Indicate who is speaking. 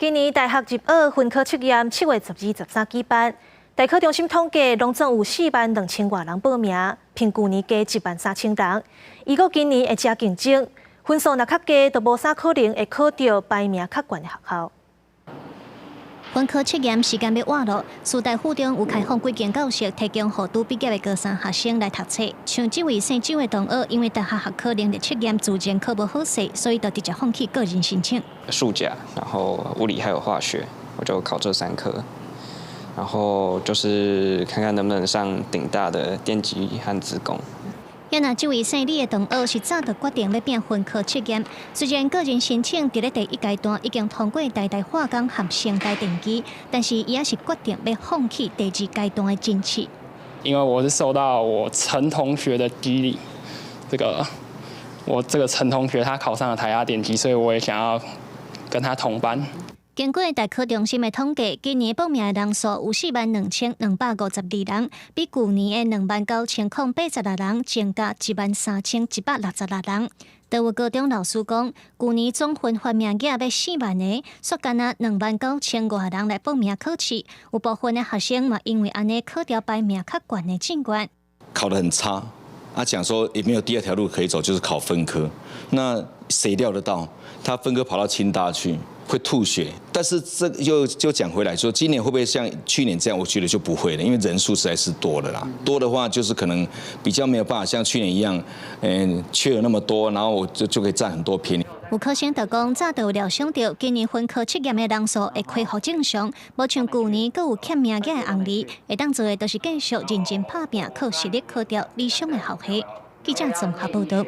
Speaker 1: 今年大学入学分科测验7月12、13举办，大考中心统计，拢总有42000多人报名，比去年加13000人。如果今年会加竞争，分数若较低，就无啥可能会考到排名较悬的学校。
Speaker 2: 分科测验时间要晚了，师大附中有开放几间教室，提供予拄毕业的高三学生来读册。像这位姓周的同学，因为大学学科能力测验自前考无好势，所以就直接放弃个人申请。
Speaker 3: 数甲，然后物理还有化学，我就考这3科，然后就是看看能不能上顶大的电机和资工。
Speaker 2: 也那这位姓李的同学是早就决定要变分科测验，虽然个人申请伫咧第1阶段已经通过台大化工和成大电机，但是伊也是决定要放弃第2阶段的争取。
Speaker 4: 因为我是受到我陈同学的激励，我这个陈同学他考上了台大电机，所以我也想要跟他同班。
Speaker 2: 经过大考中心的统计，今年报名的人数有42252人，比去年的29086人增加13166人。德国高中老师讲，去年总分发名额要4万个，却干那29500人来报名考试。有部分的学生嘛，因为安尼考调排名较悬的进关，
Speaker 5: 考得很差。 讲说也没有第2条路可以走，就是考分科。那谁料得到他分科跑到清大去，会吐血？但是这就讲回来说，今年会不会像去年这样？我觉得就不会了，因为人数实在是多了啦。多的话就是可能比较没有办法像去年一样，缺了那么多，然后我就可以占很多便宜。
Speaker 2: 有考生就讲，早就有料想到今年分科测验的人数会恢复正常，无像去年阁有欠名额的红利，会当做的都是继续认真打拼，靠实力考到理想的学系。记者综合报道。